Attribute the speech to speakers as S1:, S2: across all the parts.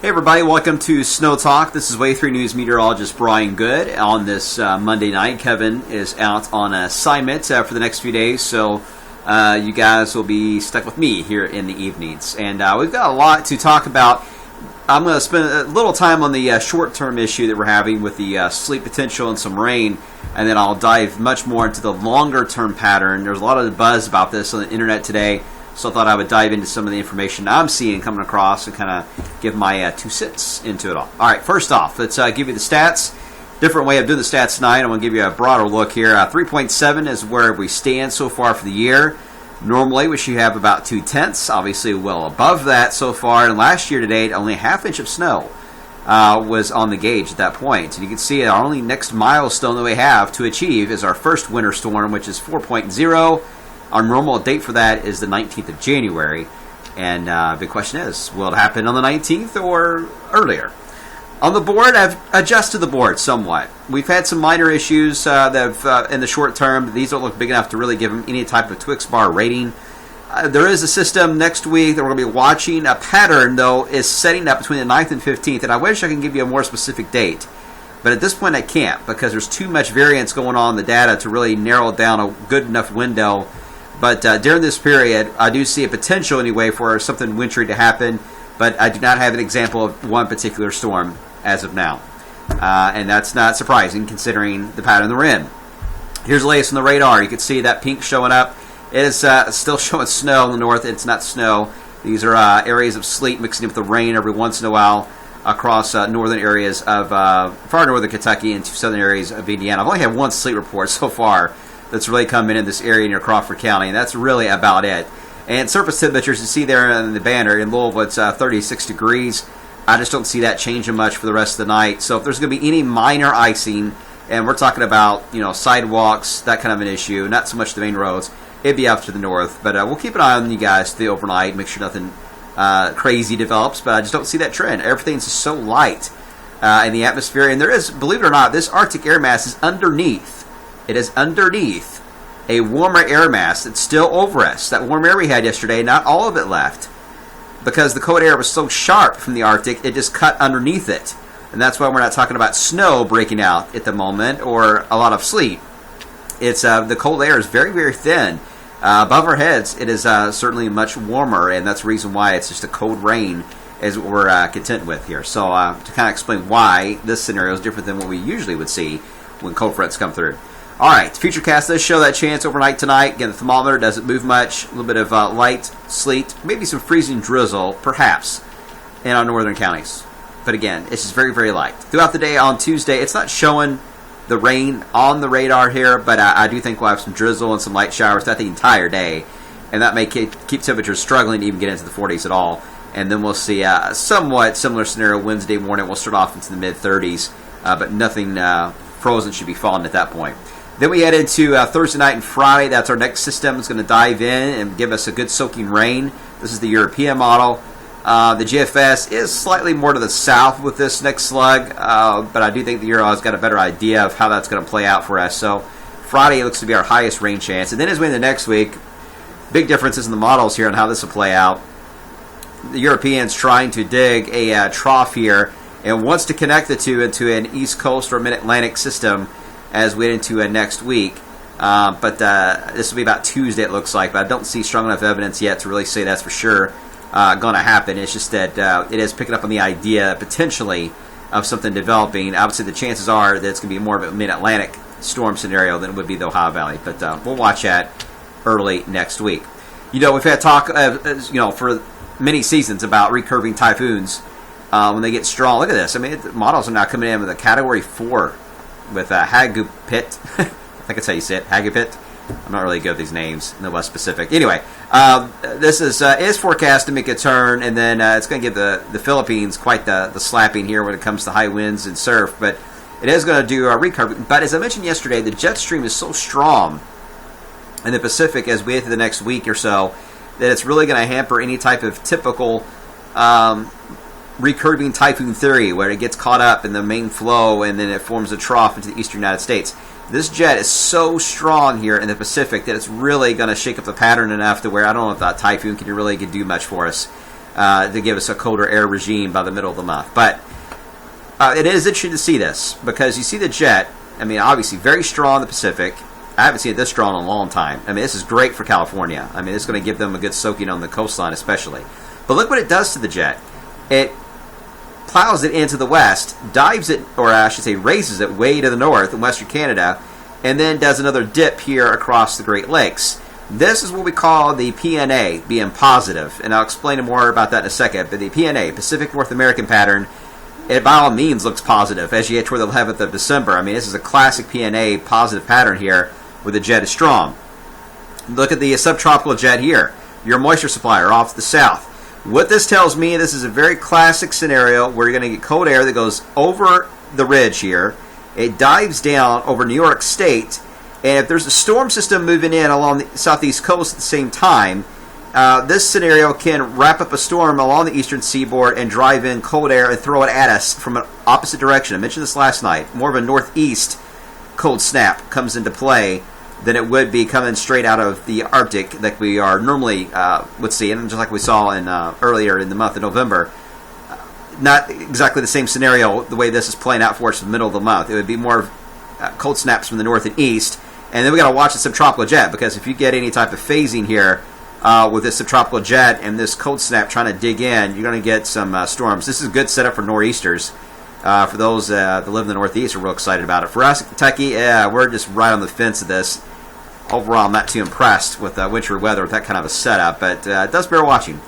S1: Hey everybody, welcome to Snow Talk. This is Wave 3 News meteorologist Brian Good. On this Monday night, Kevin is out on assignment for the next few days, so you guys will be stuck with me here in the evenings. And we've got a lot to talk about. I'm going to spend a little time on the short-term issue that we're having with the sleet potential and some rain, and then I'll dive much more into the longer-term pattern. There's a lot of buzz about this on the internet today, so I thought I would dive into some of the information I'm seeing coming across and kind of give my 2 cents into it all. All right, first off, let's give you the stats. Different way of doing the stats tonight. I'm going to give you a broader look here. 3.7 is where we stand so far for the year. Normally, we should have about 0.2, obviously well above that so far. And last year to date, only a half inch of snow was on the gauge at that point. And you can see our only next milestone that we have to achieve is our first winter storm, which is 4.0. Our normal date for that is the 19th of January. And the question is, will it happen on the 19th or earlier? On the board, I've adjusted the board somewhat. We've had some minor issues that have, in the short term. These don't look big enough to really give them any type of Twix bar rating. There is a system next week that we're going to be watching. A pattern, though, is setting up between the 9th and 15th. And I wish I could give you a more specific date. But at this point, I can't because there's too much variance going on in the data to really narrow down a good enough window. But during this period, I do see a potential anyway for something wintry to happen, but I do not have an example of one particular storm as of now. And that's not surprising considering the pattern that we're in. Here's the latest on the radar. You can see that pink showing up. It is still showing snow in the north. It's not snow. These are areas of sleet mixing in with the rain every once in a while across northern areas of far northern Kentucky and southern areas of Indiana. I've only had one sleet report so far that's really come in this area near Crawford County, and that's really about it. And surface temperatures, you see there in the banner, in Louisville, it's 36 degrees. I just don't see that changing much for the rest of the night. So if there's going to be any minor icing, and we're talking about sidewalks, that kind of an issue, not so much the main roads, it'd be up to the north. But we'll keep an eye on you guys the overnight, make sure nothing crazy develops. But I just don't see that trend. Everything's just so light in the atmosphere. And there is, believe it or not, this Arctic air mass is underneath. It is underneath a warmer air mass that's still over us. That warm air we had yesterday, not all of it left. Because the cold air was so sharp from the Arctic, it just cut underneath it. And that's why we're not talking about snow breaking out at the moment or a lot of sleet. It's the cold air is very, very thin. Above our heads, it is certainly much warmer, and that's the reason why it's just a cold rain is what we're content with here. So to kind of explain why this scenario is different than what we usually would see when cold fronts come through. All right, Futurecast does show that chance overnight tonight. Again, the thermometer doesn't move much. A little bit of light sleet, maybe some freezing drizzle, perhaps, in our northern counties. But again, it's just very, very light. Throughout the day on Tuesday, it's not showing the rain on the radar here, but I do think we'll have some drizzle and some light showers throughout the entire day. And that may keep temperatures struggling to even get into the 40s at all. And then we'll see a somewhat similar scenario Wednesday morning. We'll start off into the mid-30s, but nothing frozen should be falling at that point. Then we head into Thursday night and Friday. That's our next system. It's going to dive in and give us a good soaking rain. This is the European model. The GFS is slightly more to the south with this next slug, but I do think the Euro has got a better idea of how that's going to play out for us. So Friday looks to be our highest rain chance. And then as we end the next week, big differences in the models here on how this will play out. The European's trying to dig a trough here and wants to connect the two into an East Coast or Mid-Atlantic system as we get into next week. But this will be about Tuesday, it looks like. But I don't see strong enough evidence yet to really say that's for sure going to happen. It's just that it is picking up on the idea, potentially, of something developing. Obviously, the chances are that it's going to be more of a mid-Atlantic storm scenario than it would be the Ohio Valley. But we'll watch that early next week. We've had talk, for many seasons about recurving typhoons when they get strong. Look at this. I mean, the models are now coming in with a Category 4 with Hagupit. I think that's how you say it, Hagupit. I'm not really good with these names, no less specific. Anyway, this is forecast to make a turn, and then it's going to give the Philippines quite the slapping here when it comes to high winds and surf, but it is going to do a recurve. But as I mentioned yesterday, the jet stream is so strong in the Pacific as we get to the next week or so that it's really going to hamper any type of typical recurving typhoon theory where it gets caught up in the main flow and then it forms a trough into the eastern United States. This jet is so strong here in the Pacific that it's really going to shake up the pattern enough to where I don't know if that typhoon can really do much for us. to give us a colder air regime by the middle of the month. But it is interesting to see this because you see the jet. I mean, obviously very strong in the Pacific. I haven't seen it this strong in a long time. I mean, this is great for California. I mean, it's going to give them a good soaking on the coastline especially. But look what it does to the jet. It plows it into the west, dives it, or I should say raises it way to the north in western Canada, and then does another dip here across the Great Lakes. This is what we call the PNA, being positive, and I'll explain more about that in a second. But the PNA, Pacific North American pattern, it by all means looks positive as you get toward the 11th of December. I mean, this is a classic PNA positive pattern here where the jet is strong. Look at the subtropical jet here, your moisture supplier off to the south. What this tells me, this is a very classic scenario where you're going to get cold air that goes over the ridge here. It dives down over New York State, and if there's a storm system moving in along the southeast coast at the same time, this scenario can wrap up a storm along the eastern seaboard and drive in cold air and throw it at us from an opposite direction. I mentioned this last night. More of a northeast cold snap comes into play than it would be coming straight out of the Arctic like we are normally would see, and just like we saw in earlier in the month of November. Not exactly the same scenario the way this is playing out for us in the middle of the month. It would be more cold snaps from the north and east, and then we got to watch the subtropical jet, because if you get any type of phasing here with this subtropical jet and this cold snap trying to dig in, you're going to get some storms. This is a good setup for nor'easters. For those that live in the Northeast, are real excited about it. For us in Kentucky, we're just right on the fence of this. Overall, I'm not too impressed with wintry weather with that kind of a setup, but it does bear watching.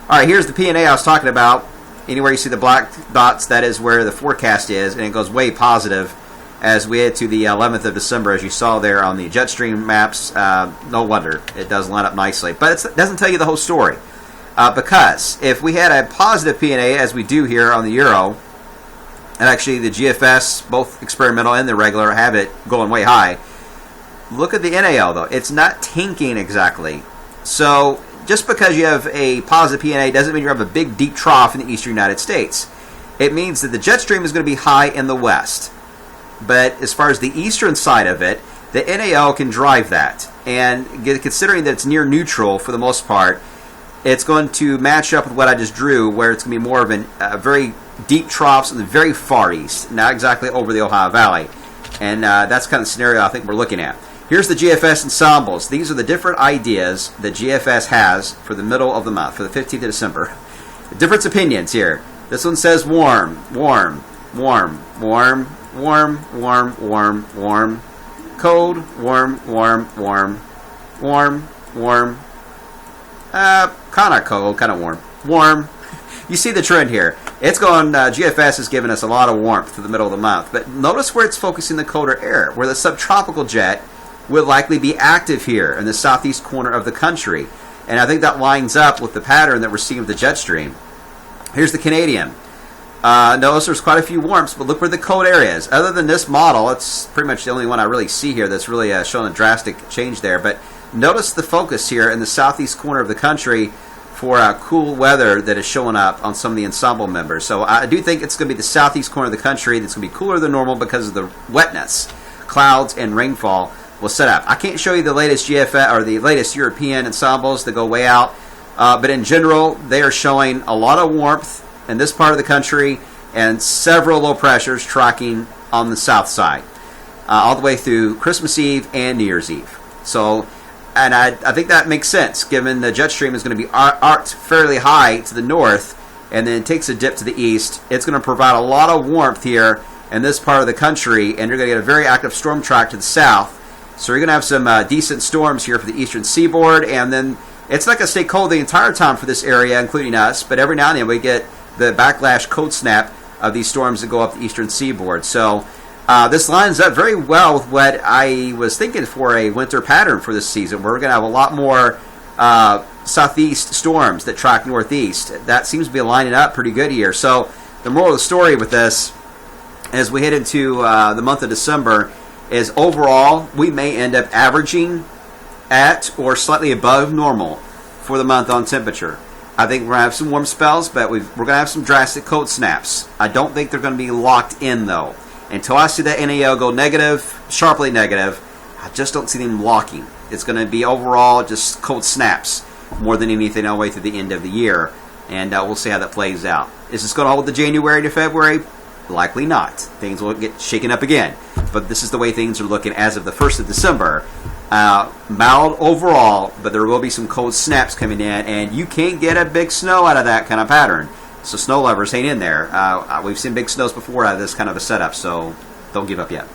S1: All right, here's the PNA I was talking about. Anywhere you see the black dots, that is where the forecast is, and it goes way positive as we head to the 11th of December, as you saw there on the Jetstream maps. No wonder. It does line up nicely. But it doesn't tell you the whole story. Because if we had a positive PNA, as we do here on the Euro, and actually the GFS, both experimental and the regular, have it going way high. Look at the NAL, though. It's not tanking exactly. So just because you have a positive PNA doesn't mean you have a big, deep trough in the eastern United States. It means that the jet stream is going to be high in the west. But as far as the eastern side of it, the NAL can drive that. And considering that it's near neutral for the most part, it's going to match up with what I just drew, where it's going to be more of a very deep troughs in the very far east, not exactly over the Ohio Valley. And that's kind of the scenario I think we're looking at. Here's the GFS ensembles. These are the different ideas that GFS has for the middle of the month, for the 15th of December. Different opinions here. This one says warm, warm, warm, warm, warm, warm, warm, warm, cold, warm, warm, warm, warm, warm, kind of cold, kind of warm, warm. You see the trend here. It's going, GFS is giving us a lot of warmth through the middle of the month. But notice where it's focusing the colder air, where the subtropical jet would likely be active here in the southeast corner of the country. And I think that lines up with the pattern that we're seeing with the jet stream. Here's the Canadian. Notice there's quite a few warmths, but look where the cold air is. Other than this model, it's pretty much the only one I really see here that's really showing a drastic change there. But notice the focus here in the southeast corner of the country for cool weather that is showing up on some of the ensemble members. So I do think it's going to be the southeast corner of the country that's going to be cooler than normal because of the wetness. Clouds and rainfall will set up. I can't show you the latest GFS or the latest European ensembles that go way out, but in general, they are showing a lot of warmth in this part of the country and several low pressures tracking on the south side, all the way through Christmas Eve and New Year's Eve. So, and I think that makes sense, given the jet stream is going to be arced fairly high to the north and then takes a dip to the east. It's going to provide a lot of warmth here in this part of the country, and you're going to get a very active storm track to the south. So you're going to have some decent storms here for the eastern seaboard, and then it's not going to stay cold the entire time for this area, including us, but every now and then we get the backlash cold snap of these storms that go up the eastern seaboard. So this lines up very well with what I was thinking for a winter pattern for this season, where we're going to have a lot more southeast storms that track northeast. That seems to be lining up pretty good here. So the moral of the story with this, as we head into the month of December, is overall we may end up averaging at or slightly above normal for the month on temperature. I think we're going to have some warm spells, but we're going to have some drastic cold snaps. I don't think they're going to be locked in, though. Until I see that NAL go negative, sharply negative, I just don't see them locking. It's going to be overall just cold snaps more than anything all the way through the end of the year. and we'll see how that plays out. Is this going to hold the January to February? Likely not. Things will get shaken up again. But this is the way things are looking as of the 1st of December. Mild overall, but there will be some cold snaps coming in, and you can't get a big snow out of that kind of pattern. So snow lovers, hang in there. We've seen big snows before out of this kind of a setup, so don't give up yet.